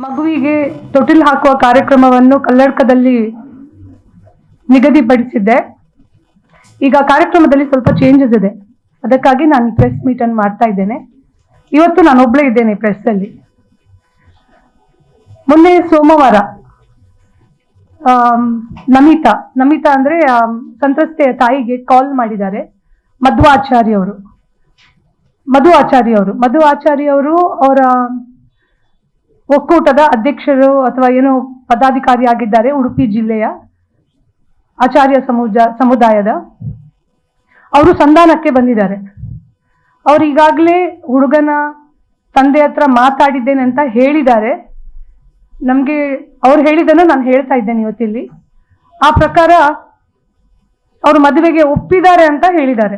ಮಗುವಿಗೆ ತೊಟ್ಟಿಲು ಹಾಕುವ ಕಾರ್ಯಕ್ರಮವನ್ನು ಕಲ್ಲಡ್ಕದಲ್ಲಿ ನಿಗದಿಪಡಿಸಿದ್ದೆ. ಈಗ ಕಾರ್ಯಕ್ರಮದಲ್ಲಿ ಸ್ವಲ್ಪ ಚೇಂಜಸ್ ಇದೆ, ಅದಕ್ಕಾಗಿ ನಾನು ಪ್ರೆಸ್ ಮೀಟ್ ಅನ್ನು ಮಾಡ್ತಾ ಇದ್ದೇನೆ. ಇವತ್ತು ನಾನು ಒಬ್ಬಳೇ ಇದ್ದೇನೆ ಪ್ರೆಸ್ ಅಲ್ಲಿ. ಮೊನ್ನೆ ಸೋಮವಾರ ನಮಿತಾ ಅಂದ್ರೆ ಸಂತ್ರಸ್ತೆಯ ತಾಯಿಗೆ ಕಾಲ್ ಮಾಡಿದ್ದಾರೆ ಮಧು ಆಚಾರ್ಯ ಅವರು ಅವರ ಒಕ್ಕೂಟದ ಅಧ್ಯಕ್ಷರು ಅಥವಾ ಏನು ಪದಾಧಿಕಾರಿ ಆಗಿದ್ದಾರೆ ಉಡುಪಿ ಜಿಲ್ಲೆಯ ಆಚಾರ್ಯ ಸಮುದಾಯದ. ಅವರು ಸಂಧಾನಕ್ಕೆ ಬಂದಿದ್ದಾರೆ. ಅವರು ಈಗಾಗಲೇ ಹುಡುಗನ ತಂದೆ ಹತ್ರ ಮಾತಾಡಿದ್ದೇನೆ ಅಂತ ಹೇಳಿದ್ದಾರೆ. ನಮಗೆ ಅವ್ರು ಹೇಳಿದ್ದನ್ನು ನಾನು ಹೇಳ್ತಾ ಇದ್ದೇನೆ ಇವತ್ತಿಲ್ಲಿ. ಆ ಪ್ರಕಾರ ಅವರು ಮದುವೆಗೆ ಒಪ್ಪಿದ್ದಾರೆ ಅಂತ ಹೇಳಿದ್ದಾರೆ.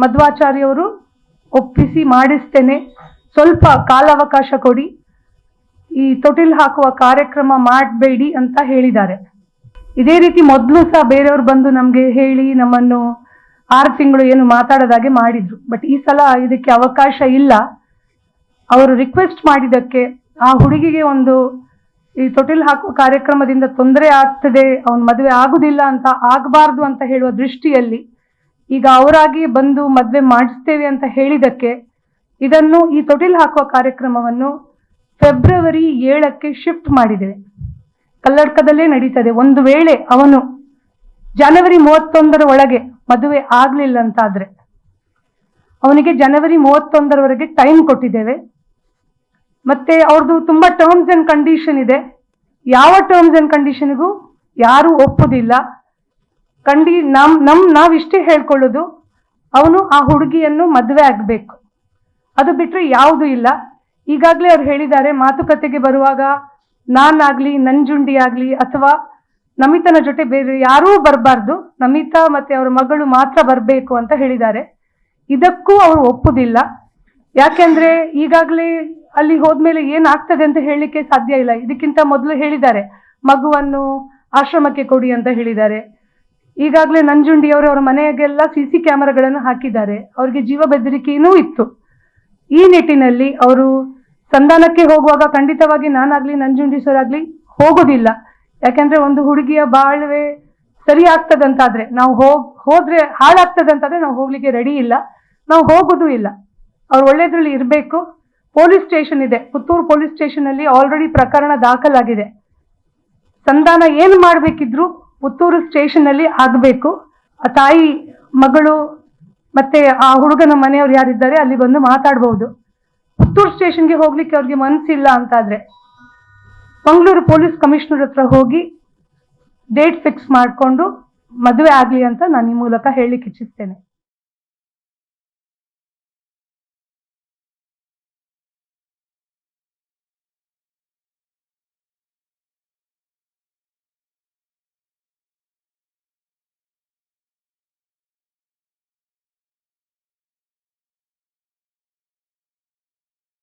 ಮಧ್ವಾಚಾರ್ಯವರು ಒಪ್ಪಿಸಿ ಮಾಡಿಸ್ತೇನೆ, ಸ್ವಲ್ಪ ಕಾಲಾವಕಾಶ ಕೊಡಿ, ಈ ತೊಟ್ಟಿಲು ಹಾಕುವ ಕಾರ್ಯಕ್ರಮ ಮಾಡಬೇಡಿ ಅಂತ ಹೇಳಿದ್ದಾರೆ. ಇದೇ ರೀತಿ ಮೊದಲು ಸಹ ಬೇರೆಯವರು ಬಂದು ನಮಗೆ ಹೇಳಿ ನಮ್ಮನ್ನು 6 ತಿಂಗಳು ಏನು ಮಾತಾಡೋದಾಗೆ ಮಾಡಿದ್ರು. ಬಟ್ ಈ ಸಲ ಇದಕ್ಕೆ ಅವಕಾಶ ಇಲ್ಲ. ಅವರು ರಿಕ್ವೆಸ್ಟ್ ಮಾಡಿದ್ದಕ್ಕೆ ಆ ಹುಡುಗಿಗೆ ಈ ತೊಟ್ಟಿಲು ಹಾಕುವ ಕಾರ್ಯಕ್ರಮದಿಂದ ತೊಂದರೆ ಆಗ್ತದೆ, ಅವನ ಮದುವೆ ಆಗುದಿಲ್ಲ ಅಂತ ಆಗಬಾರ್ದು ಅಂತ ಹೇಳುವ ದೃಷ್ಟಿಯಲ್ಲಿ ಈಗ ಅವರಾಗಿ ಬಂದು ಮದುವೆ ಮಾಡಿಸ್ತೇವೆ ಅಂತ ಹೇಳಿದಕ್ಕೆ ಈ ತೊಟ್ಟಿಲು ಹಾಕುವ ಕಾರ್ಯಕ್ರಮವನ್ನು ಫೆಬ್ರವರಿ 7ಕ್ಕೆ ಶಿಫ್ಟ್ ಮಾಡಿದ್ದೇವೆ. ಕಲ್ಲಡ್ಕದಲ್ಲೇ ನಡೀತದೆ. ಒಂದು ವೇಳೆ ಅವನು ಜನವರಿ 31ರ ಒಳಗೆ ಮದುವೆ ಆಗ್ಲಿಲ್ಲ ಅಂತಾದ್ರೆ ಅವನಿಗೆ ಜನವರಿ 31ರವರೆಗೆ ಟೈಮ್ ಕೊಟ್ಟಿದ್ದೇವೆ. ಮತ್ತೆ ಅವ್ರದ್ದು ತುಂಬಾ ಟರ್ಮ್ಸ್ ಅಂಡ್ ಕಂಡೀಷನ್ ಇದೆ. ಯಾವ ಟರ್ಮ್ಸ್ ಅಂಡ್ ಕಂಡೀಷನ್ಗೂ ಯಾರು ಒಪ್ಪುದಿಲ್ಲ. ನಾವಿಷ್ಟೇ ಹೇಳ್ಕೊಳ್ಳೋದು, ಅವನು ಆ ಹುಡುಗಿಯನ್ನು ಮದುವೆ ಆಗ್ಬೇಕು, ಅದು ಬಿಟ್ಟರೆ ಯಾವುದೂ ಇಲ್ಲ. ಈಗಾಗಲೇ ಅವ್ರು ಹೇಳಿದ್ದಾರೆ, ಮಾತುಕತೆಗೆ ಬರುವಾಗ ನಾನಾಗ್ಲಿ ನಂಜುಂಡಿ ಆಗ್ಲಿ ಅಥವಾ ನಮಿತನ ಜೊತೆ ಬೇರೆ ಯಾರೂ ಬರಬಾರ್ದು, ನಮಿತಾ ಮತ್ತೆ ಅವರ ಮಗಳು ಮಾತ್ರ ಬರಬೇಕು ಅಂತ ಹೇಳಿದ್ದಾರೆ. ಇದಕ್ಕೂ ಅವರು ಒಪ್ಪುದಿಲ್ಲ. ಯಾಕೆಂದ್ರೆ ಈಗಾಗಲೇ ಅಲ್ಲಿ ಹೋದ್ಮೇಲೆ ಏನಾಗ್ತದೆ ಅಂತ ಹೇಳಲಿಕ್ಕೆ ಸಾಧ್ಯ ಇಲ್ಲ. ಇದಕ್ಕಿಂತ ಮೊದಲು ಹೇಳಿದ್ದಾರೆ ಮಗುವನ್ನು ಆಶ್ರಮಕ್ಕೆ ಕೊಡಿ ಅಂತ ಹೇಳಿದ್ದಾರೆ. ಈಗಾಗಲೇ ನಂಜುಂಡಿಯವರು ಅವರ ಮನೆಗೆಲ್ಲ CC ಕ್ಯಾಮೆರಾಗಳನ್ನು ಹಾಕಿದ್ದಾರೆ. ಅವರಿಗೆ ಜೀವ ಬೆದರಿಕೆಯೂ ಇತ್ತು. ಈ ನಿಟ್ಟಿನಲ್ಲಿ ಅವರು ಸಂಧಾನಕ್ಕೆ ಹೋಗುವಾಗ ಖಂಡಿತವಾಗಿ ನಾನಾಗ್ಲಿ ನಂಜುಂಡಿ ಸರ್ ಆಗ್ಲಿ ಹೋಗೋದಿಲ್ಲ. ಯಾಕೆಂದ್ರೆ ಒಂದು ಹುಡುಗಿಯ ಬಾಳ್ವೆ ಸರಿ ಆಗ್ತದಂತಾದ್ರೆ ನಾವು ಹೋದ್ರೆ ಹಾಳಾಗ್ತದಂತಾದ್ರೆ ನಾವು ಹೋಗ್ಲಿಕ್ಕೆ ರೆಡಿ ಇಲ್ಲ, ನಾವು ಹೋಗೋದು ಇಲ್ಲ. ಅವ್ರು ಒಳ್ಳೇದ್ರಲ್ಲಿ ಇರಬೇಕು. ಪೊಲೀಸ್ ಸ್ಟೇಷನ್ ಇದೆ, ಪುತ್ತೂರು ಪೊಲೀಸ್ ಸ್ಟೇಷನ್ ಅಲ್ಲಿ ಆಲ್ರೆಡಿ ಪ್ರಕರಣ ದಾಖಲಾಗಿದೆ. ಸಂಧಾನ ಏನು ಮಾಡ್ಬೇಕಿದ್ರು ಪುತ್ತೂರು ಸ್ಟೇಷನ್ ಅಲ್ಲಿ ಆಗಬೇಕು. ಆ ತಾಯಿ ಮಗಳು ಮತ್ತೆ ಆ ಹುಡುಗನ ಮನೆಯವ್ರು ಯಾರಿದ್ದಾರೆ ಅಲ್ಲಿ ಬಂದು ಮಾತಾಡ್ಬಹುದು. ಪುತ್ತೂರು ಸ್ಟೇಷನ್ಗೆ ಹೋಗ್ಲಿಕ್ಕೆ ಅವ್ರಿಗೆ ಮನಸ್ಸಿಲ್ಲ ಅಂತಾದ್ರೆ ಮಂಗಳೂರು ಪೊಲೀಸ್ ಕಮಿಷನರ್ ಹತ್ರ ಹೋಗಿ ಡೇಟ್ ಫಿಕ್ಸ್ ಮಾಡಿಕೊಂಡು ಮದುವೆ ಆಗ್ಲಿ ಅಂತ ನಾನು ಈ ಮೂಲಕ ಹೇಳಲಿಕ್ಕೆ ಇಚ್ಛಿಸ್ತೇನೆ.